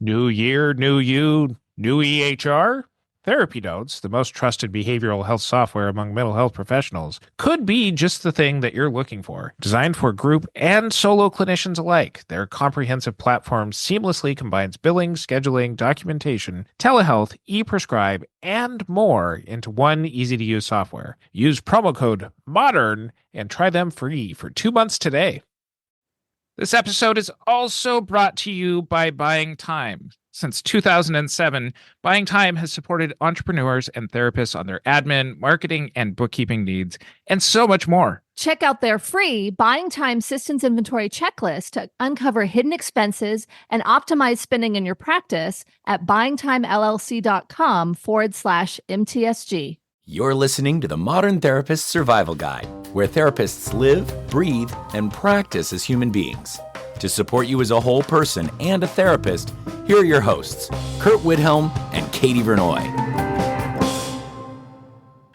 New year, new you, new EHR? Therapy Notes, the most trusted behavioral health software among mental health professionals, could be just the thing that you're looking for. Designed for group and solo clinicians alike, their comprehensive platform seamlessly combines billing, scheduling, documentation, telehealth, e-prescribe, and more into one easy-to-use software. Use promo code MODERN and try them free for 2 months today. This episode is also brought to you by Buying Time. Since 2007, Buying Time has supported entrepreneurs and therapists on their admin, marketing, and bookkeeping needs, and so much more. Check out their free Buying Time Systems Inventory Checklist to uncover hidden expenses and optimize spending in your practice at buyingtimellc.com/MTSG. You're listening to the Modern Therapist Survival Guide, where therapists live, breathe, and practice as human beings. To support you as a whole person and a therapist, here are your hosts, Curt Widhelm and Katie Vernoy.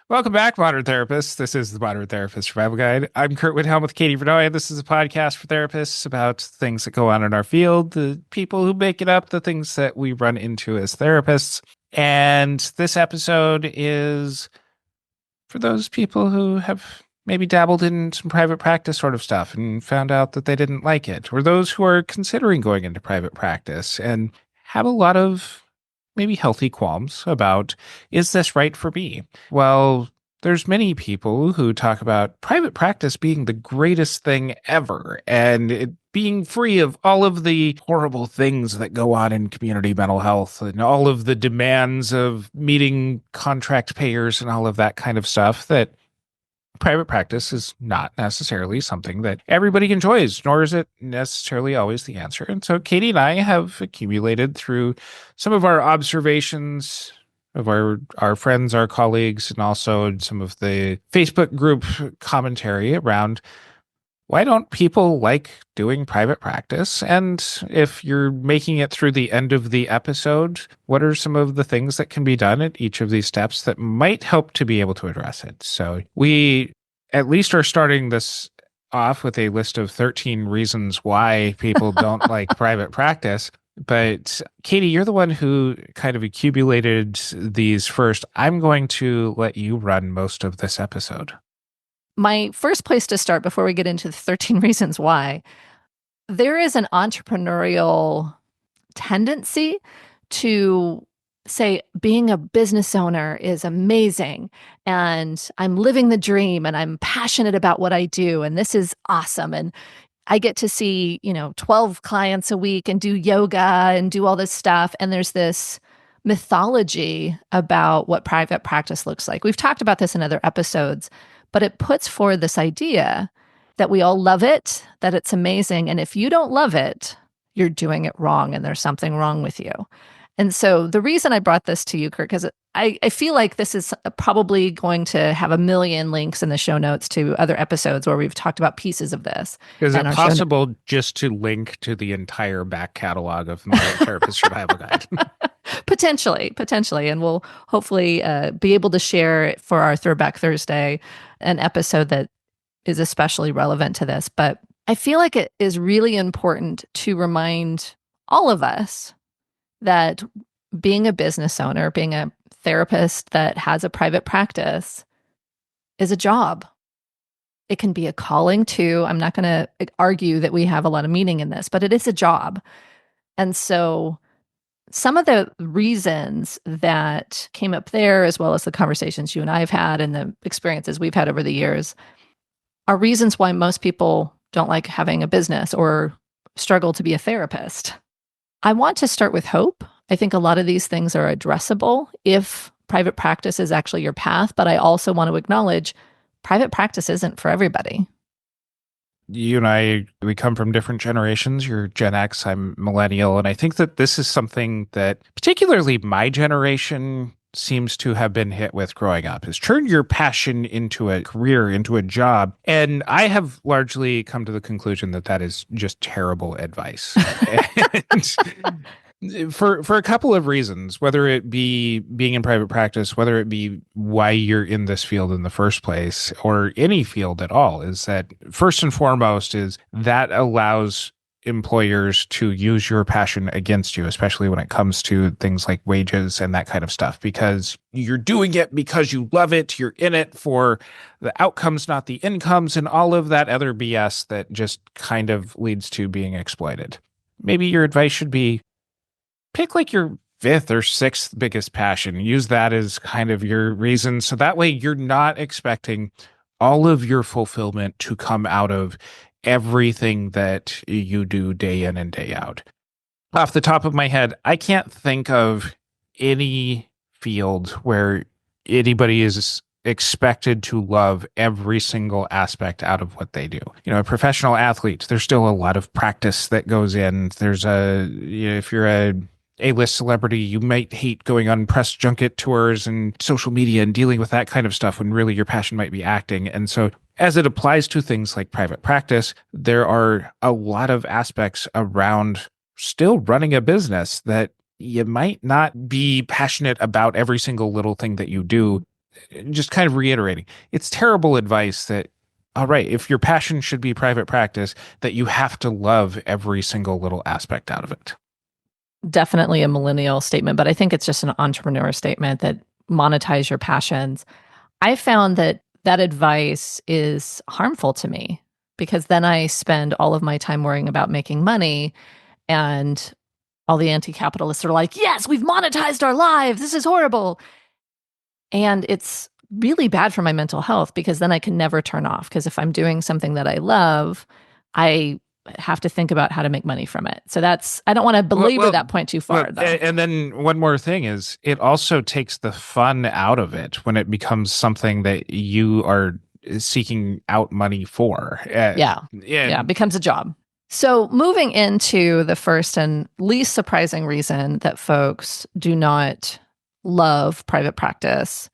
Welcome back, Modern Therapists. This is the Modern Therapist Survival Guide. I'm Curt Widhelm with Katie Vernoy. This is a podcast for therapists about things that go on in our field, the people who make it up, the things that we run into as therapists. And this episode is for those people who have maybe dabbled in some private practice sort of stuff and found out that they didn't like it, or those who are considering going into private practice and have a lot of maybe healthy qualms about, is this right for me? Well, there's many people who talk about private practice being the greatest thing ever and it being free of all of the horrible things that go on in community mental health and all of the demands of meeting contract payers and all of that kind of stuff, that private practice is not necessarily something that everybody enjoys, nor is it necessarily always the answer. And so Katie and I have accumulated through some of our observations of our friends, our colleagues, and also some of the Facebook group commentary around why don't people like doing private practice? And if you're making it through the end of the episode, what are some of the things that can be done at each of these steps that might help to be able to address it? So we at least are starting this off with a list of 13 reasons why people don't like private practice. But Katie, you're the one who kind of accumulated these first. I'm going to let you run most of this episode. My first place to start before we get into the 13 reasons why, there is an entrepreneurial tendency to say being a business owner is amazing and I'm living the dream and I'm passionate about what I do and this is awesome and I get to see, 12 clients a week and do yoga and do all this stuff, and there's this mythology about what private practice looks like. We've talked about this in other episodes, but it puts forward this idea that we all love it, that it's amazing. And if you don't love it, you're doing it wrong and there's something wrong with you. And so the reason I brought this to you, Curt, because I feel like this is probably going to have a million links in the show notes to other episodes where we've talked about pieces of this. Is it possible just to link to the entire back catalog of Modern Therapist Survival Guide? Potentially. And we'll hopefully be able to share for our Throwback Thursday an episode that is especially relevant to this. But I feel like it is really important to remind all of us that being a business owner, being a therapist that has a private practice is a job. It can be a calling too. I'm not going to argue that we have a lot of meaning in this, but it is a job. And so some of the reasons that came up there, as well as the conversations you and I have had and the experiences we've had over the years, are reasons why most people don't like having a business or struggle to be a therapist. I want to start with hope. I think a lot of these things are addressable if private practice is actually your path, but I also want to acknowledge private practice isn't for everybody. You and I, we come from different generations. You're Gen X, I'm millennial, and I think that this is something that particularly my generation seems to have been hit with growing up, is turn your passion into a career, into a job. And I have largely come to the conclusion that that is just terrible advice. And for a couple of reasons, whether it be being in private practice, whether it be why you're in this field in the first place, or any field at all, is that first and foremost is that allows employers to use your passion against you, especially when it comes to things like wages and that kind of stuff, because you're doing it because you love it. You're in it for the outcomes, not the incomes, and all of that other BS that just kind of leads to being exploited. Maybe your advice should be pick like your fifth or sixth biggest passion. Use that as kind of your reason. So that way you're not expecting all of your fulfillment to come out of everything that you do day in and day out. Off the top of my head, I can't think of any field where anybody is expected to love every single aspect out of what they do. A professional athlete, there's still a lot of practice that goes in. There's if you're A-list celebrity, you might hate going on press junket tours and social media and dealing with that kind of stuff when really your passion might be acting. And so as it applies to things like private practice, there are a lot of aspects around still running a business that you might not be passionate about every single little thing that you do. Just kind of reiterating, it's terrible advice that, all right, if your passion should be private practice, that you have to love every single little aspect out of it. Definitely a millennial statement, but I think it's just an entrepreneur statement that monetize your passions. I found that advice is harmful to me because then I spend all of my time worrying about making money, and all the anti-capitalists are like, yes, we've monetized our lives. This is horrible. And it's really bad for my mental health because then I can never turn off. Because if I'm doing something that I love, I have to think about how to make money from it. So I don't want to belabor that point too far, though. And then one more thing is it also takes the fun out of it when it becomes something that you are seeking out money for. Yeah, it becomes a job. So moving into the first and least surprising reason that folks do not love private practice,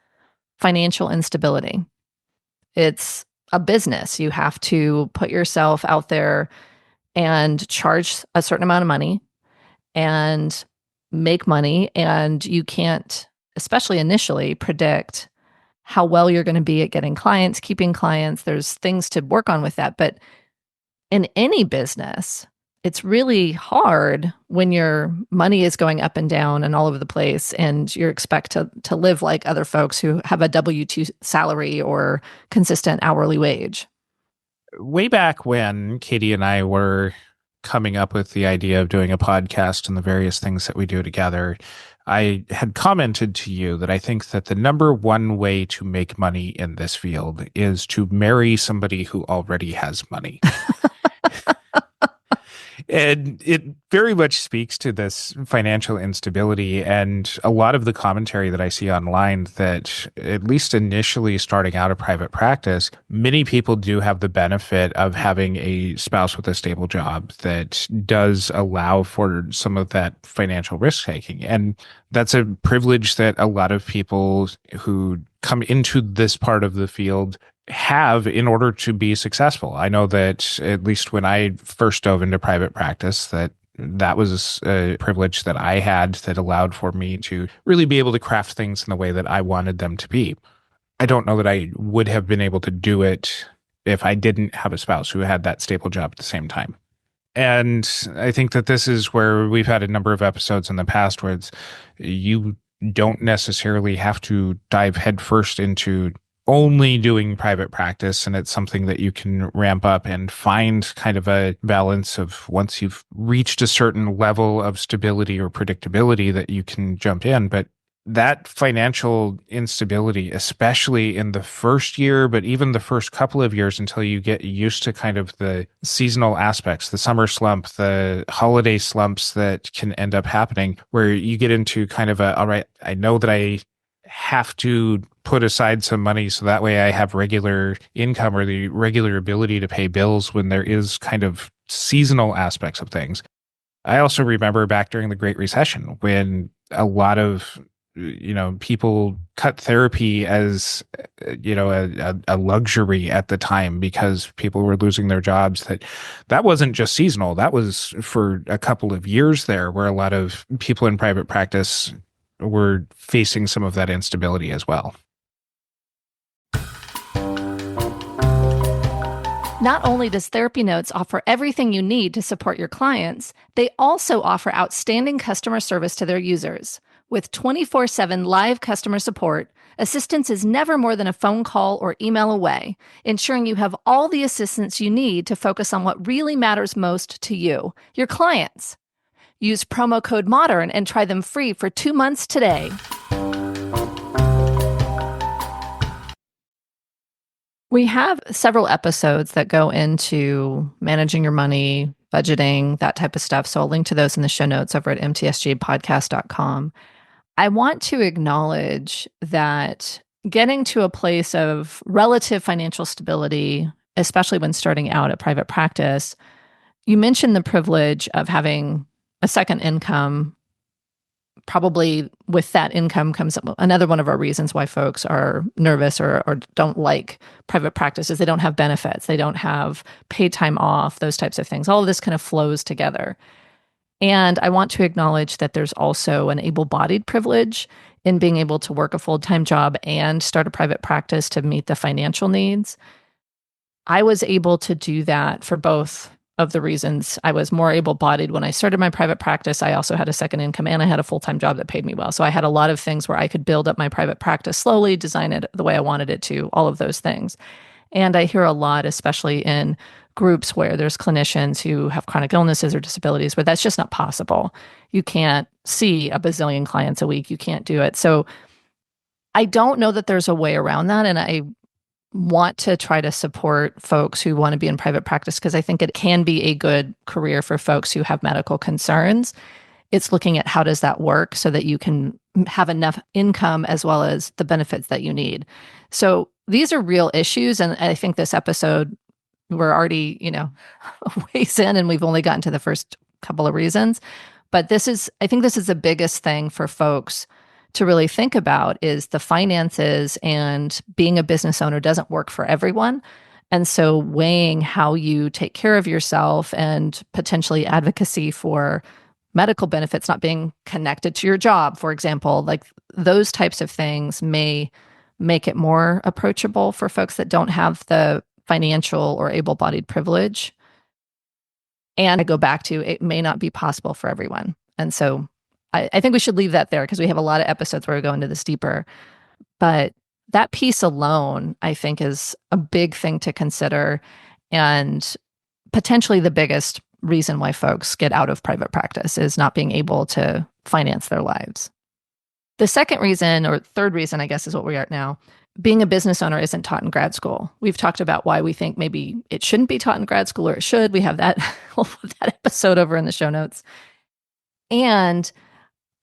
financial instability. It's a business. You have to put yourself out there and charge a certain amount of money and make money. And you can't, especially initially, predict how well you're going to be at getting clients, keeping clients. There's things to work on with that. But in any business, it's really hard when your money is going up and down and all over the place, and you're expected to live like other folks who have a W-2 salary or consistent hourly wage. Way back when Katie and I were coming up with the idea of doing a podcast and the various things that we do together, I had commented to you that I think that the number one way to make money in this field is to marry somebody who already has money. And it very much speaks to this financial instability and a lot of the commentary that I see online that, at least initially starting out a private practice, many people do have the benefit of having a spouse with a stable job that does allow for some of that financial risk taking. And that's a privilege that a lot of people who come into this part of the field have in order to be successful. I know that at least when I first dove into private practice, that was a privilege that I had that allowed for me to really be able to craft things in the way that I wanted them to be. I don't know that I would have been able to do it if I didn't have a spouse who had that stable job at the same time. And I think that this is where we've had a number of episodes in the past where you don't necessarily have to dive headfirst into only doing private practice, and it's something that you can ramp up and find kind of a balance of once you've reached a certain level of stability or predictability that you can jump in. But that financial instability, especially in the first year, but even the first couple of years until you get used to kind of the seasonal aspects, the summer slump, the holiday slumps that can end up happening, where you get into kind of all right, I know that I have to put aside some money so that way I have regular income or the regular ability to pay bills when there is kind of seasonal aspects of things. I also remember back during the Great Recession when a lot of people cut therapy as a luxury at the time because people were losing their jobs. That wasn't just seasonal. That was for a couple of years there where a lot of people in private practice were facing some of that instability as well. Not only does Therapy Notes offer everything you need to support your clients, they also offer outstanding customer service to their users. With 24/7 live customer support, assistance is never more than a phone call or email away, ensuring you have all the assistance you need to focus on what really matters most to you, your clients. Use promo code MODERN and try them free for 2 months today. We have several episodes that go into managing your money, budgeting, that type of stuff. So I'll link to those in the show notes over at mtsgpodcast.com. I want to acknowledge that getting to a place of relative financial stability, especially when starting out at private practice, you mentioned the privilege of having a second income. Probably with that income comes another one of our reasons why folks are nervous or don't like private practice is they don't have benefits. They don't have paid time off, those types of things. All of this kind of flows together. And I want to acknowledge that there's also an able-bodied privilege in being able to work a full-time job and start a private practice to meet the financial needs. I was able to do that for both of the reasons. I was more able-bodied when I started my private practice. I also had a second income and I had a full-time job that paid me well. So I had a lot of things where I could build up my private practice slowly, design it the way I wanted it to, all of those things. And I hear a lot, especially in groups where there's clinicians who have chronic illnesses or disabilities, where that's just not possible. You can't see a bazillion clients a week. You can't do it. So I don't know that there's a way around that. And I want to try to support folks who want to be in private practice because I think it can be a good career for folks who have medical concerns. It's looking at how does that work so that you can have enough income as well as the benefits that you need. So these are real issues. And I think this episode, we're already, ways in and we've only gotten to the first couple of reasons. But I think this is the biggest thing for folks to really think about is the finances, and being a business owner doesn't work for everyone. And so weighing how you take care of yourself and potentially advocacy for medical benefits not being connected to your job, for example, like those types of things may make it more approachable for folks that don't have the financial or able-bodied privilege. And I go back to it may not be possible for everyone. And so I think we should leave that there because we have a lot of episodes where we go into this deeper. But that piece alone, I think, is a big thing to consider and potentially the biggest reason why folks get out of private practice is not being able to finance their lives. The second reason, or third reason, I guess, is what we are at now. Being a business owner isn't taught in grad school. We've talked about why we think maybe it shouldn't be taught in grad school or it should. We have that, we'll put that episode over in the show notes. And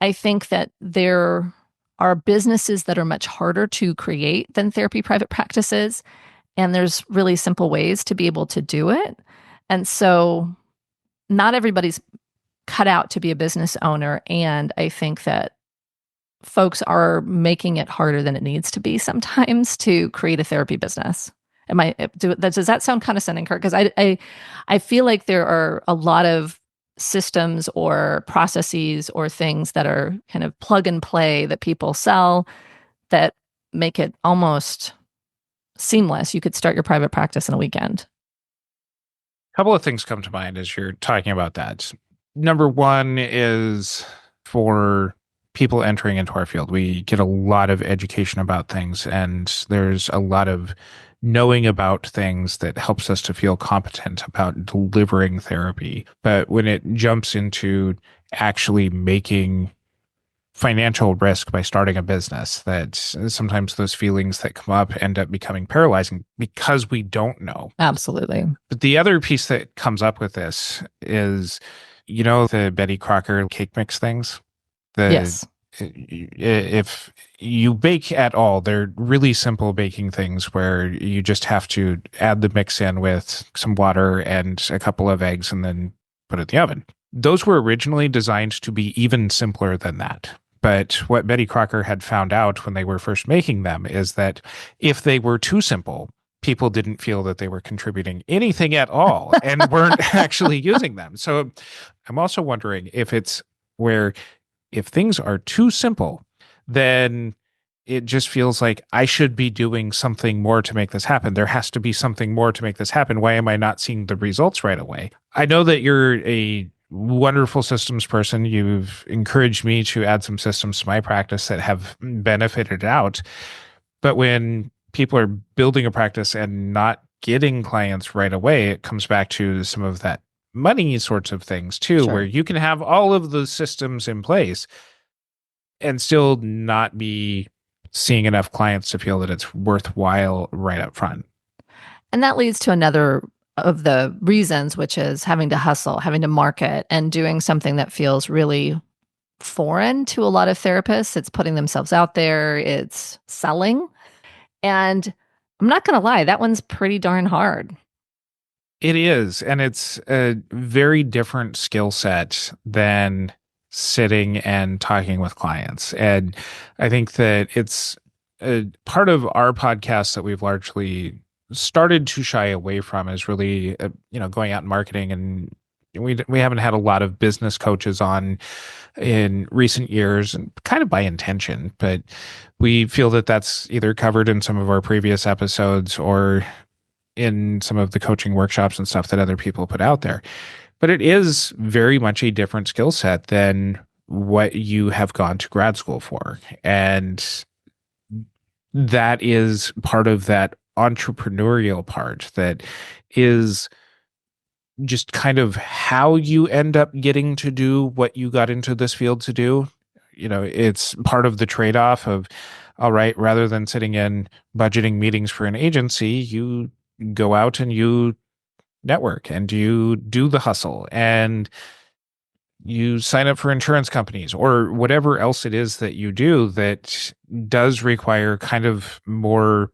I think that there are businesses that are much harder to create than therapy private practices. And there's really simple ways to be able to do it. And so not everybody's cut out to be a business owner. And I think that folks are making it harder than it needs to be sometimes to create a therapy business. Does that sound condescending, Curt? Because I feel like there are a lot of systems or processes or things that are kind of plug and play that people sell that make it almost seamless. You could start your private practice in a weekend. A couple of things come to mind as you're talking about that. Number one is for people entering into our field, we get a lot of education about things, and there's a lot of knowing about things that helps us to feel competent about delivering therapy. But when it jumps into actually making financial risk by starting a business, that sometimes those feelings that come up end up becoming paralyzing because we don't know. Absolutely. But the other piece that comes up with this is, the Betty Crocker cake mix things? Yes. If you bake at all, they're really simple baking things where you just have to add the mix in with some water and a couple of eggs and then put it in the oven. Those were originally designed to be even simpler than that. But what Betty Crocker had found out when they were first making them is that if they were too simple, people didn't feel that they were contributing anything at all and weren't actually using them. So I'm also wondering if it's where if things are too simple, then it just feels like I should be doing something more to make this happen. There has to be something more to make this happen. Why am I not seeing the results right away? I know that you're a wonderful systems person. You've encouraged me to add some systems to my practice that have benefited out. But when people are building a practice and not getting clients right away, it comes back to some of that money sorts of things too, Sure. where you can have all of the systems in place and still not be seeing enough clients to feel that it's worthwhile right up front. And that leads to another of the reasons, which is having to hustle, having to market, and doing something that feels really foreign to a lot of therapists. It's putting themselves out there, it's selling. And I'm not going to lie, that one's pretty darn hard. It is. And it's a very different skill set than sitting and talking with clients. And I think that it's a part of our podcast that we've largely started to shy away from is really, going out and marketing. And we haven't had a lot of business coaches on in recent years, and kind of by intention, but we feel that that's either covered in some of our previous episodes or in some of the coaching workshops and stuff that other people put out there. But it is very much a different skill set than what you have gone to grad school for. And that is part of that entrepreneurial part that is just kind of how you end up getting to do what you got into this field to do. It's part of the trade-off of, all right, rather than sitting in budgeting meetings for an agency, you go out and you network and you do the hustle and you sign up for insurance companies or whatever else it is that you do that does require kind of more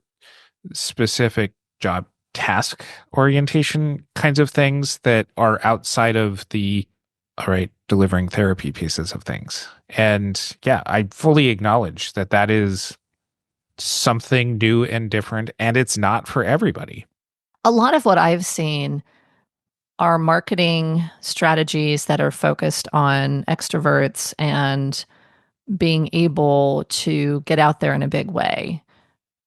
specific job task orientation kinds of things that are outside of the, all right, delivering therapy pieces of things. And yeah, I fully acknowledge that that is something new and different, and it's not for everybody. A lot of what I've seen are marketing strategies that are focused on extroverts and being able to get out there in a big way.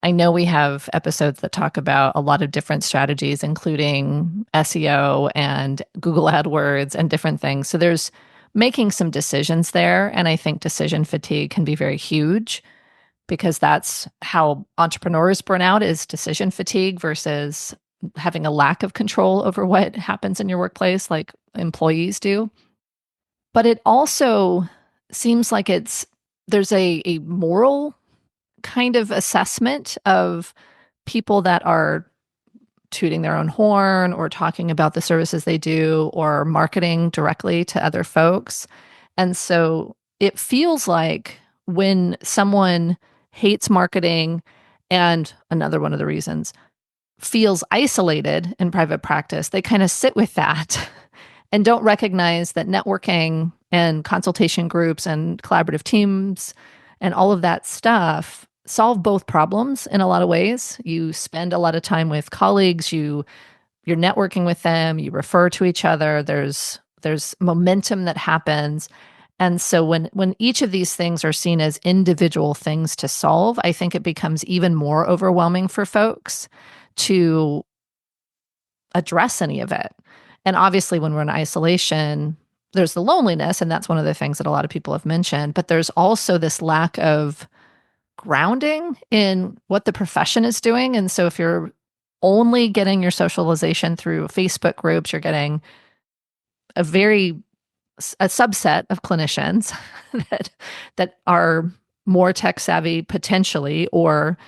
I know we have episodes that talk about a lot of different strategies, including SEO and Google AdWords and different things. So there's making some decisions there. And I think decision fatigue can be very huge because that's how entrepreneurs burn out, is decision fatigue versus having a lack of control over what happens in your workplace like employees do. But it also seems like there's a moral kind of assessment of people that are tooting their own horn or talking about the services they do or marketing directly to other folks. And so it feels like when someone hates marketing, and another one of the reasons, feels isolated in private practice, they kind of sit with that and don't recognize that networking and consultation groups and collaborative teams and all of that stuff solve both problems in a lot of ways. You spend a lot of time with colleagues, you're networking with them, you refer to each other, there's momentum that happens. And so when each of these things are seen as individual things to solve, I think it becomes even more overwhelming for folks to address any of it. And obviously when we're in isolation, there's the loneliness, and that's one of the things that a lot of people have mentioned, but there's also this lack of grounding in what the profession is doing. And so if you're only getting your socialization through Facebook groups, you're getting a subset of clinicians that are more tech savvy potentially, or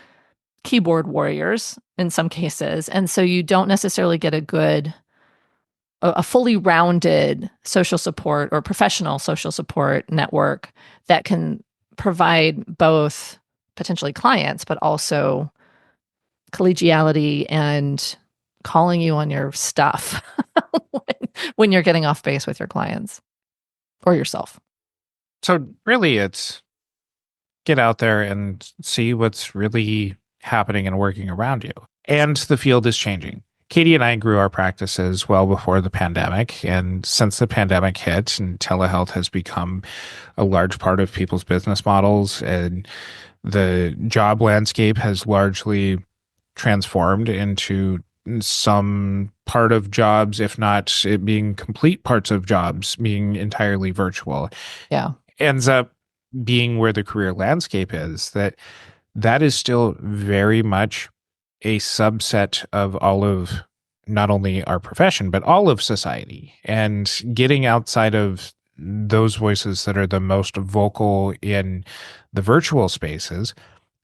keyboard warriors in some cases. And so you don't necessarily get a fully rounded social support or professional social support network that can provide both potentially clients, but also collegiality and calling you on your stuff when you're getting off base with your clients or yourself. So really it's get out there and see what's really happening and working around you. And the field is changing. Katie and I grew our practices well before the pandemic. And since the pandemic hit and telehealth has become a large part of people's business models, and The job landscape has largely transformed into some part of jobs, if not it being complete parts of jobs, being entirely virtual. Yeah. Ends up being where the career landscape is, that is still very much a subset of all of not only our profession, but all of society. And getting outside of those voices that are the most vocal in the virtual spaces,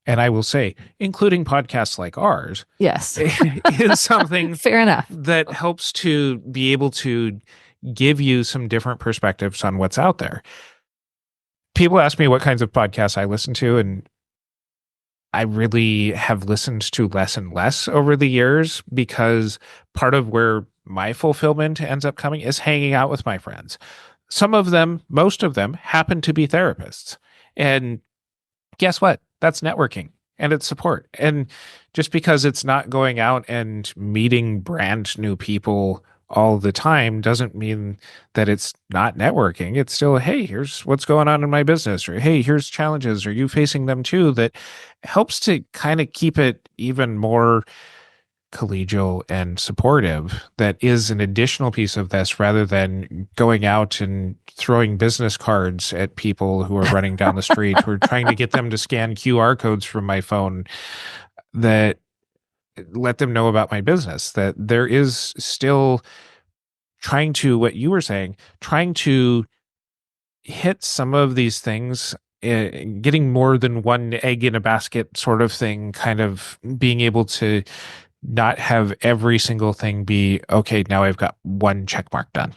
and I will say, including podcasts like ours, Yes. is something Fair enough. that helps to be able to give you some different perspectives on what's out there. People ask me what kinds of podcasts I listen to, and I really have listened to less and less over the years, because part of where my fulfillment ends up coming is hanging out with my friends. Some of them, most of them, happen to be therapists. And guess what? That's networking and it's support. And just because it's not going out and meeting brand new people all the time doesn't mean that it's not networking. It's still, hey, here's what's going on in my business, or hey, here's challenges. Are you facing them too? That helps to kind of keep it even more collegial and supportive. That is an additional piece of this, rather than going out and throwing business cards at people who are running down the street or trying to get them to scan QR codes from my phone that let them know about my business. That there is still trying to, what you were saying, trying to hit some of these things, getting more than one egg in a basket sort of thing, kind of being able to not have every single thing be, okay, now I've got one check mark done.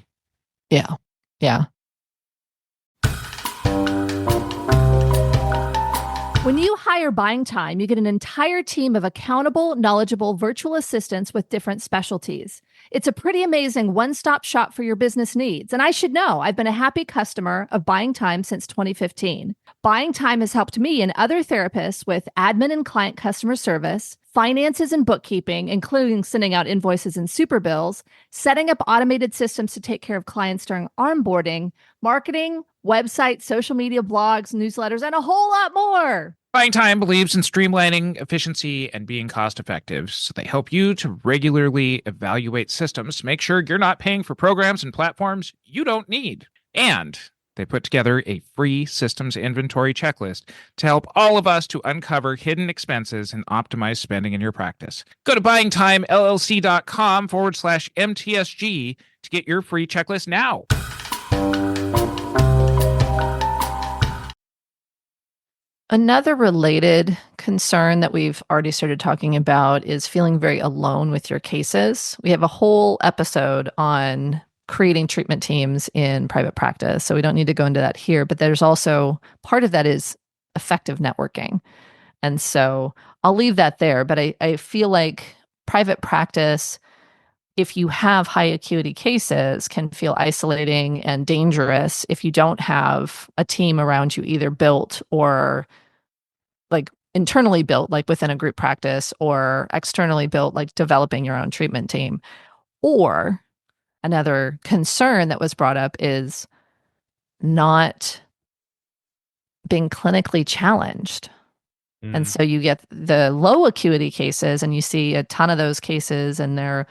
Yeah. Yeah. When you hire Buying Time, you get an entire team of accountable, knowledgeable virtual assistants with different specialties. It's a pretty amazing one-stop shop for your business needs. And I should know, I've been a happy customer of Buying Time since 2015. Buying Time has helped me and other therapists with admin and client customer service, finances and bookkeeping, including sending out invoices and super bills, setting up automated systems to take care of clients during onboarding, marketing, websites, social media, blogs, newsletters, and a whole lot more. Buying Time believes in streamlining, efficiency, and being cost effective, so they help you to regularly evaluate systems to make sure you're not paying for programs and platforms you don't need. And they put together a free systems inventory checklist to help all of us to uncover hidden expenses and optimize spending in your practice. Go to buyingtimellc.com/MTSG to get your free checklist now. Another related concern that we've already started talking about is feeling very alone with your cases. We have a whole episode on creating treatment teams in private practice, so we don't need to go into that here, but there's also part of that is effective networking. And so I'll leave that there, but I feel like private practice, if you have high acuity cases, can feel isolating and dangerous if you don't have a team around you, either built or like internally built, like within a group practice, or externally built, like developing your own treatment team. Or another concern that was brought up is not being clinically challenged. And so you get the low acuity cases and you see a ton of those cases and they're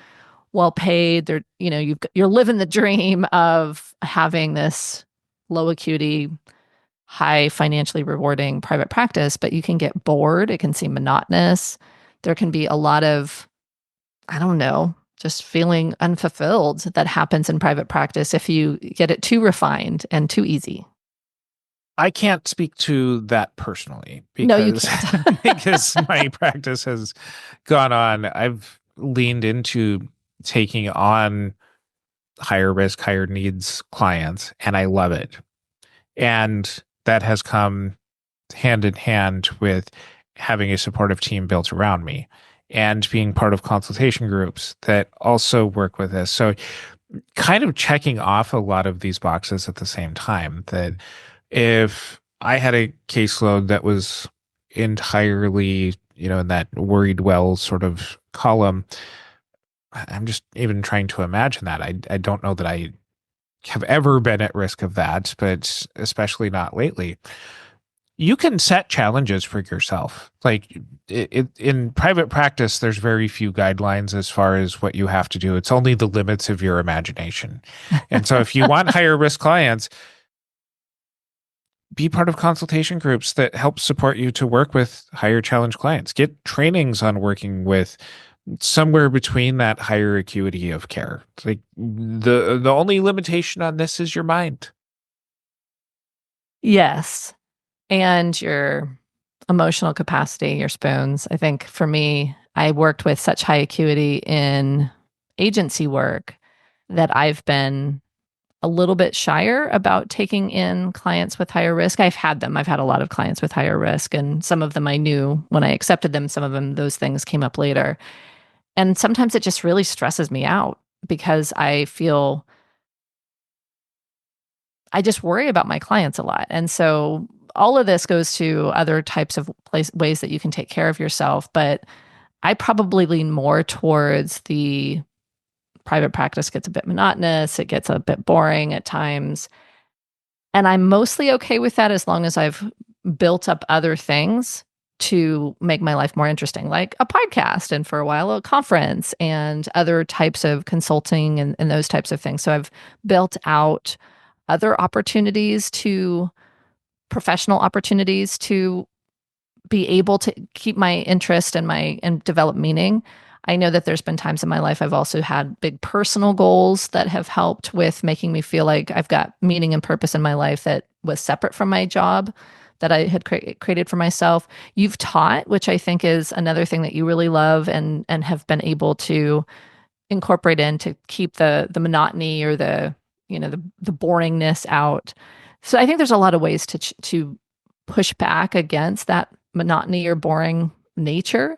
well paid. They're, you're living the dream of having this low acuity, high financially rewarding private practice, but you can get bored. It can seem monotonous. There can be a lot of, I don't know, just feeling unfulfilled that happens in private practice if you get it too refined and too easy. I can't speak to that personally because, no, you can't. because my practice has gone on. I've leaned into taking on higher risk, higher needs clients, and I love it. And that has come hand in hand with having a supportive team built around me and being part of consultation groups that also work with this. So kind of checking off a lot of these boxes at the same time, that if I had a caseload that was entirely, in that worried well sort of column, I'm just even trying to imagine that. I don't know that I have ever been at risk of that, but especially not lately. you can set challenges for yourself. Like in private practice, there's very few guidelines as far as what you have to do. It's only the limits of your imagination. And so if you want higher risk clients, be part of consultation groups that help support you to work with higher challenge clients. Get trainings on working with somewhere between that higher acuity of care. Like the only limitation on this is your mind. Yes. And your emotional capacity, your spoons. I think for me, I worked with such high acuity in agency work that I've been a little bit shyer about taking in clients with higher risk. I've had them. I've had a lot of clients with higher risk, and some of them I knew when I accepted them. Some of them, those things came up later. And sometimes it just really stresses me out because I just worry about my clients a lot. And so all of this goes to other types of ways that you can take care of yourself. But I probably lean more towards the private practice gets a bit monotonous. It gets a bit boring at times. And I'm mostly okay with that as long as I've built up other things to make my life more interesting, like a podcast and for a while a conference and other types of consulting and those types of things. So I've built out other professional opportunities to be able to keep my interest and develop meaning. I know that there's been times in my life I've also had big personal goals that have helped with making me feel like I've got meaning and purpose in my life that was separate from my job that I had created for myself. You've taught, which I think is another thing that you really love and have been able to incorporate in to keep the monotony or the boringness out. So I think there's a lot of ways to push back against that monotony or boring nature.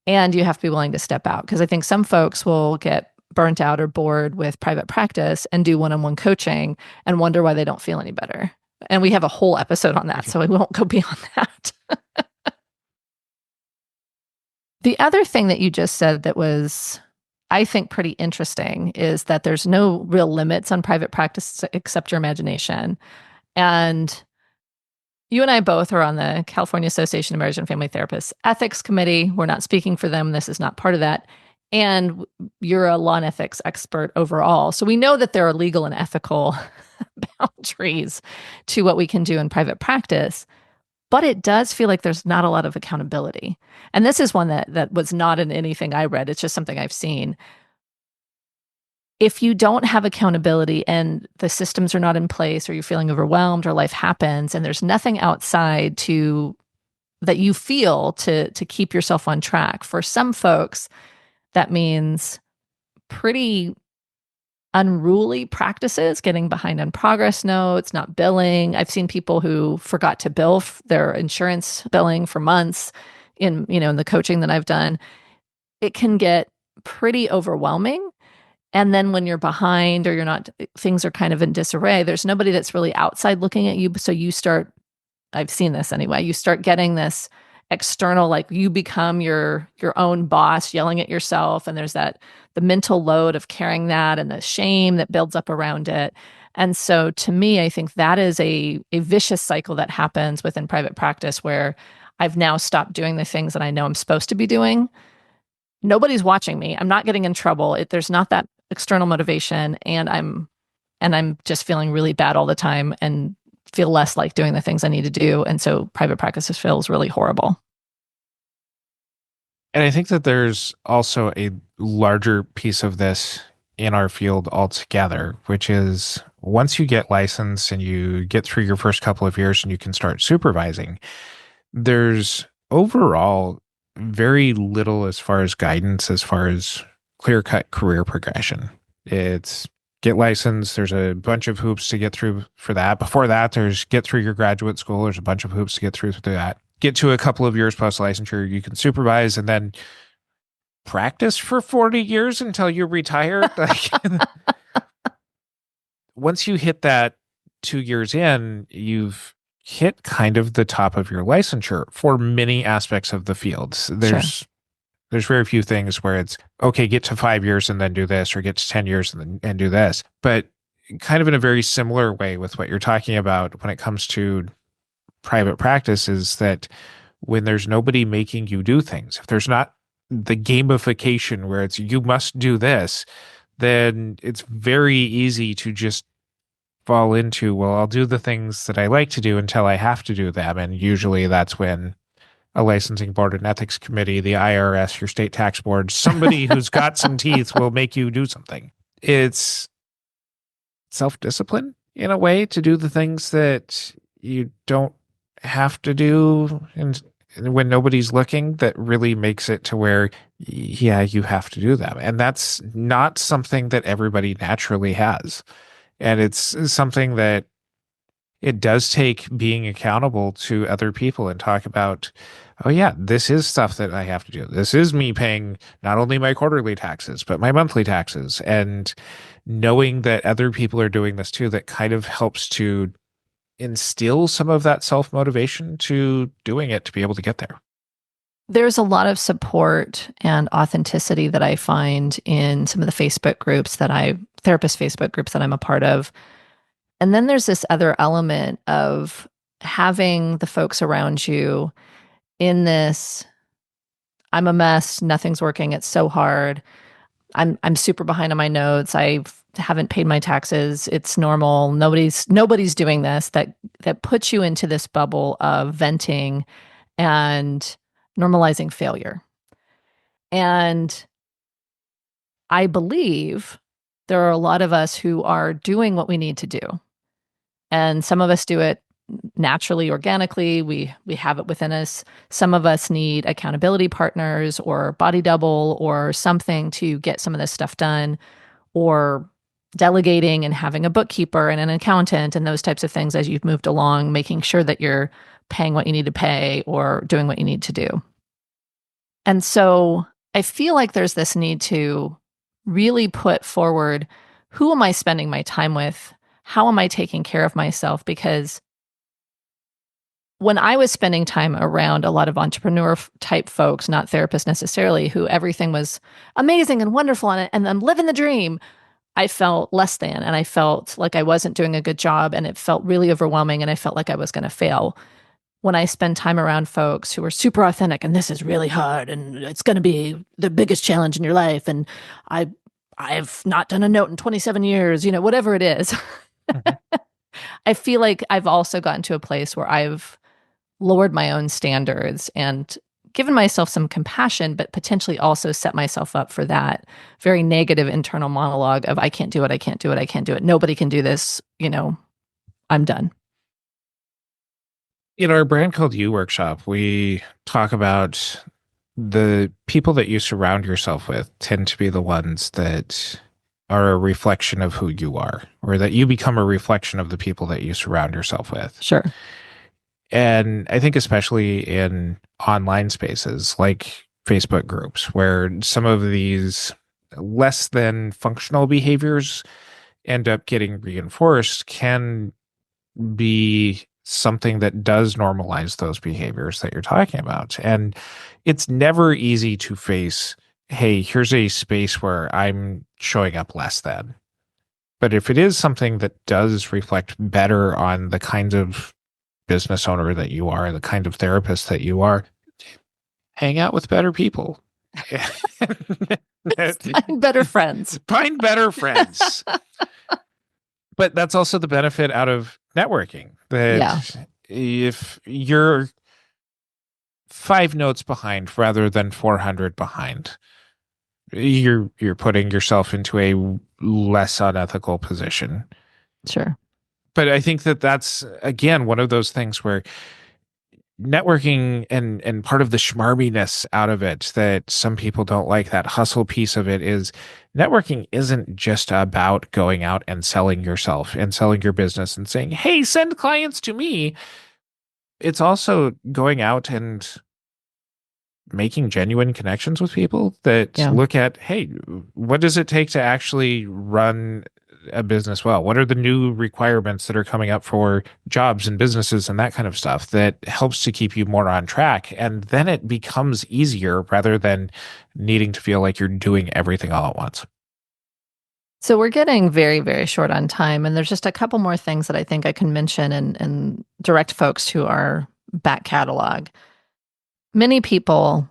And you have to be willing to step out, because I think some folks will get burnt out or bored with private practice and do one-on-one coaching and wonder why they don't feel any better. And we have a whole episode on that, so we won't go beyond that. The other thing that you just said that was, I think, pretty interesting is that there's no real limits on private practice except your imagination. And you and I both are on the California Association of Marriage and Family Therapists Ethics Committee. We're not speaking for them. This is not part of that. And you're a law and ethics expert overall. So we know that there are legal and ethical boundaries to what we can do in private practice. But it does feel like there's not a lot of accountability. And this is one that was not in anything I read. It's just something I've seen. If you don't have accountability and the systems are not in place, or you're feeling overwhelmed, or life happens and there's nothing outside that you feel to keep yourself on track. For some folks, that means pretty unruly practices, getting behind on progress notes, not billing. I've seen people who forgot to bill their insurance billing for months in the coaching that I've done. It can get pretty overwhelming. And then when you're behind or you're not, things are kind of in disarray, there's nobody that's really outside looking at you. So you start, I've seen this anyway, you start getting this external, like you become your own boss, yelling at yourself. And there's the mental load of carrying that and the shame that builds up around it. And so to me, I think that is a vicious cycle that happens within private practice, where I've now stopped doing the things that I know I'm supposed to be doing. Nobody's watching me. I'm not getting in trouble. There's not that external motivation, and I'm just feeling really bad all the time and feel less like doing the things I need to do. And so private practice feels really horrible. And I think that there's also a larger piece of this in our field altogether, which is once you get licensed and you get through your first couple of years and you can start supervising, there's overall very little as far as guidance, as far as clear-cut career progression. It's get licensed. There's a bunch of hoops to get through for that. Before that, there's get through your graduate school. There's a bunch of hoops to get through that. Get to a couple of years post-licensure, you can supervise and then practice for 40 years until you retire. Like, once you hit that 2 years in, you've hit kind of the top of your licensure for many aspects of the fields. There's very few things where it's, okay, get to 5 years and then do this, or get to 10 years and do this. But kind of in a very similar way with what you're talking about when it comes to private practice is that when there's nobody making you do things, if there's not the gamification where it's you must do this, then it's very easy to just fall into, well, I'll do the things that I like to do until I have to do them. And usually that's when a licensing board and ethics committee, the IRS, your state tax board, somebody who's got some teeth will make you do something. It's self-discipline in a way to do the things that you don't have to do and when nobody's looking that really makes it to where, yeah, you have to do them. And that's not something that everybody naturally has. And it's something that it does take being accountable to other people and talk about, oh yeah, this is stuff that I have to do. This is me paying not only my quarterly taxes, but my monthly taxes. And knowing that other people are doing this too, that kind of helps to instill some of that self-motivation to doing it to be able to get there. There's a lot of support and authenticity that I find in some of the Facebook groups therapist Facebook groups that I'm a part of. And then there's this other element of having the folks around you in this, I'm a mess, nothing's working, it's so hard. I'm super behind on my notes. I haven't paid my taxes. It's normal. Nobody's doing this. That puts you into this bubble of venting and normalizing failure. And I believe there are a lot of us who are doing what we need to do. And some of us do it naturally, organically. We have it within us. Some of us need accountability partners or body double or something to get some of this stuff done, or delegating and having a bookkeeper and an accountant and those types of things as you've moved along, making sure that you're paying what you need to pay or doing what you need to do. And so I feel like there's this need to really put forward, who am I spending my time with? How am I taking care of myself? Because when I was spending time around a lot of entrepreneur type folks, not therapists necessarily, who everything was amazing and wonderful and I'm living the dream, I felt less than, and I felt like I wasn't doing a good job, and it felt really overwhelming, and I felt like I was going to fail. When I spend time around folks who are super authentic, and this is really hard, and it's going to be the biggest challenge in your life, and I've not done a note in 27 years, whatever it is. Mm-hmm. I feel like I've also gotten to a place where I've lowered my own standards and given myself some compassion, but potentially also set myself up for that very negative internal monologue of, I can't do it, I can't do it, I can't do it. Nobody can do this, I'm done. In our Brand Called You workshop, we talk about the people that you surround yourself with tend to be the ones that are a reflection of who you are, or that you become a reflection of the people that you surround yourself with. Sure. And I think especially in online spaces like Facebook groups, where some of these less than functional behaviors end up getting reinforced, can be something that does normalize those behaviors that you're talking about. And it's never easy to face, hey, here's a space where I'm showing up less than. But if it is something that does reflect better on the kind of business owner that you are, the kind of therapist that you are, hang out with better people. Find better friends. Find better friends. But that's also the benefit out of networking. That if you're 5 notes behind rather than 400 behind, you're putting yourself into a less unethical position. Sure. But I think that that's, again, one of those things where networking and part of the schmarminess out of it that some people don't like, that hustle piece of it, is networking isn't just about going out and selling yourself and selling your business and saying, hey, send clients to me. It's also going out and making genuine connections with people that look at, hey, what does it take to actually run a business well? What are the new requirements that are coming up for jobs and businesses and that kind of stuff that helps to keep you more on track? And then it becomes easier rather than needing to feel like you're doing everything all at once. So we're getting very, very short on time. And there's just a couple more things that I think I can mention and direct folks to our back catalog. Many people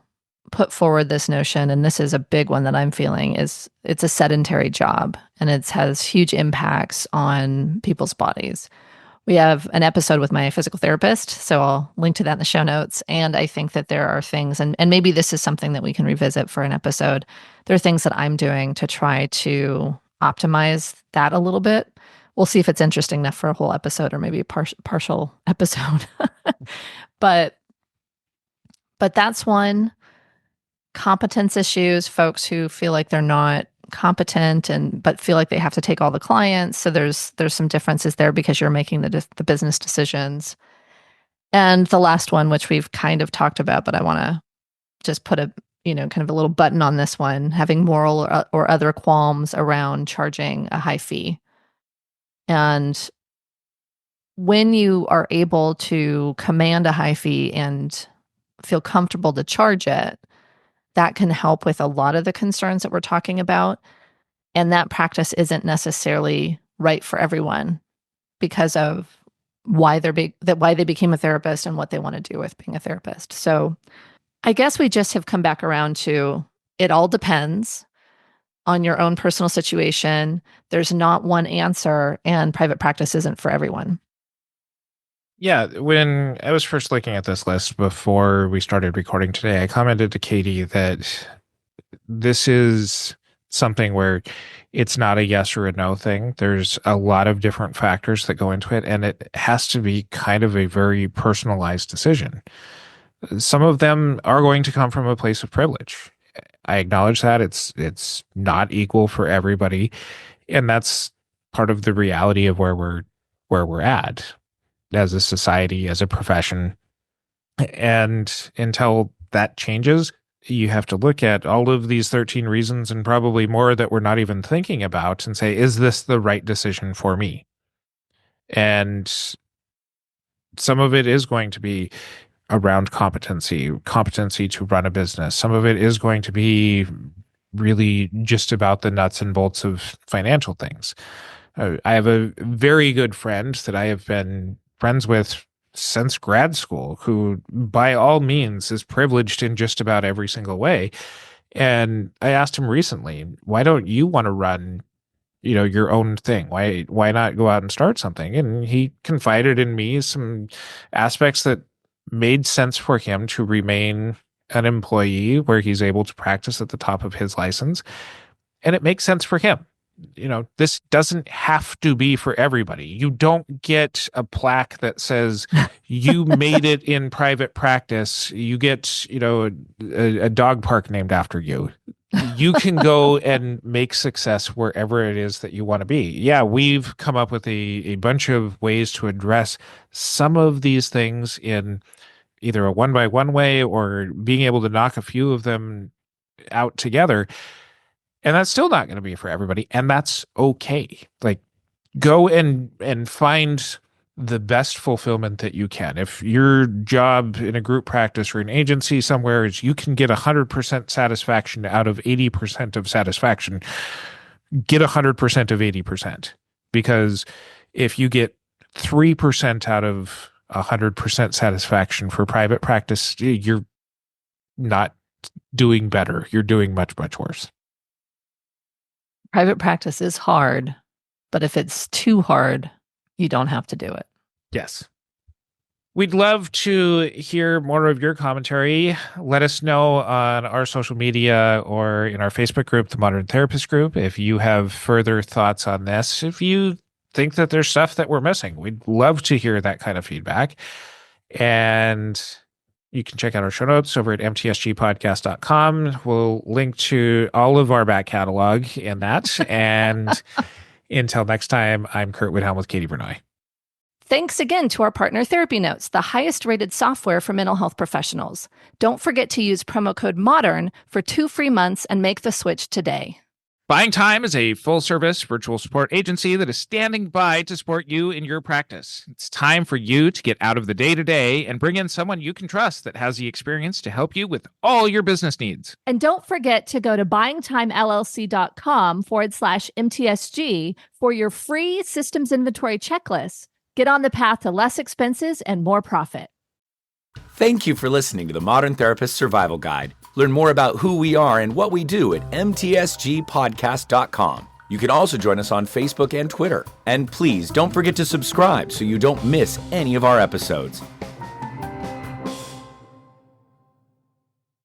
put forward this notion, and this is a big one that I'm feeling, is it's a sedentary job and it has huge impacts on people's bodies. We have an episode with my physical therapist, so I'll link to that in the show notes. And I think that there are things, and maybe this is something that we can revisit for an episode. There are things that I'm doing to try to optimize that a little bit. We'll see if it's interesting enough for a whole episode or maybe a partial episode. but that's one. Competence issues, folks who feel like they're not competent but feel like they have to take all the clients. So there's some differences there because you're making the business decisions. And the last one, which we've kind of talked about, but I want to just put a kind of a little button on this one, having moral or other qualms around charging a high fee. And when you are able to command a high fee and feel comfortable to charge it, that can help with a lot of the concerns that we're talking about. And that practice isn't necessarily right for everyone because of why they became a therapist and what they want to do with being a therapist. So I guess we just have come back around to it all depends on your own personal situation. There's not one answer, and private practice isn't for everyone. Yeah, when I was first looking at this list before we started recording today, I commented to Katie that this is something where it's not a yes or a no thing. There's a lot of different factors that go into it, and it has to be kind of a very personalized decision. Some of them are going to come from a place of privilege. I acknowledge that it's not equal for everybody, and that's part of the reality of where we're at as a society, as a profession. And until that changes, you have to look at all of these 13 reasons and probably more that we're not even thinking about and say, is this the right decision for me? And some of it is going to be around competency to run a business. Some of it is going to be really just about the nuts and bolts of financial things. I have a very good friend that I have been friends with since grad school, who by all means is privileged in just about every single way. And I asked him recently, why don't you want to run, your own thing? Why not go out and start something? And he confided in me some aspects that made sense for him to remain an employee where he's able to practice at the top of his license. And it makes sense for him. This doesn't have to be for everybody. You don't get a plaque that says you made it in private practice. You get, a dog park named after you. You can go and make success wherever it is that you want to be. Yeah, we've come up with a bunch of ways to address some of these things in either a one-by-one way or being able to knock a few of them out together. And that's still not going to be for everybody. And that's okay. Like, go and find the best fulfillment that you can. If your job in a group practice or an agency somewhere is you can get 100% satisfaction out of 80% of satisfaction, get 100% of 80%. Because if you get 3% out of 100% satisfaction for private practice, you're not doing better. You're doing much, much worse. Private practice is hard, but if it's too hard, you don't have to do it. Yes. We'd love to hear more of your commentary. Let us know on our social media or in our Facebook group, the Modern Therapist Group, if you have further thoughts on this. If you think that there's stuff that we're missing, we'd love to hear that kind of feedback. And you can check out our show notes over at mtsgpodcast.com. We'll link to all of our back catalog in that. And until next time, I'm Curt Widhelm with Katie Vernoy. Thanks again to our partner Therapy Notes, the highest rated software for mental health professionals. Don't forget to use promo code MODERN for 2 free months and make the switch today. Buying Time is a full-service virtual support agency that is standing by to support you in your practice. It's time for you to get out of the day-to-day and bring in someone you can trust that has the experience to help you with all your business needs. And don't forget to go to buyingtimellc.com/MTSG for your free systems inventory checklist. Get on the path to less expenses and more profit. Thank you for listening to the Modern Therapist Survival Guide. Learn more about who we are and what we do at mtsgpodcast.com. You can also join us on Facebook and Twitter. And please don't forget to subscribe so you don't miss any of our episodes.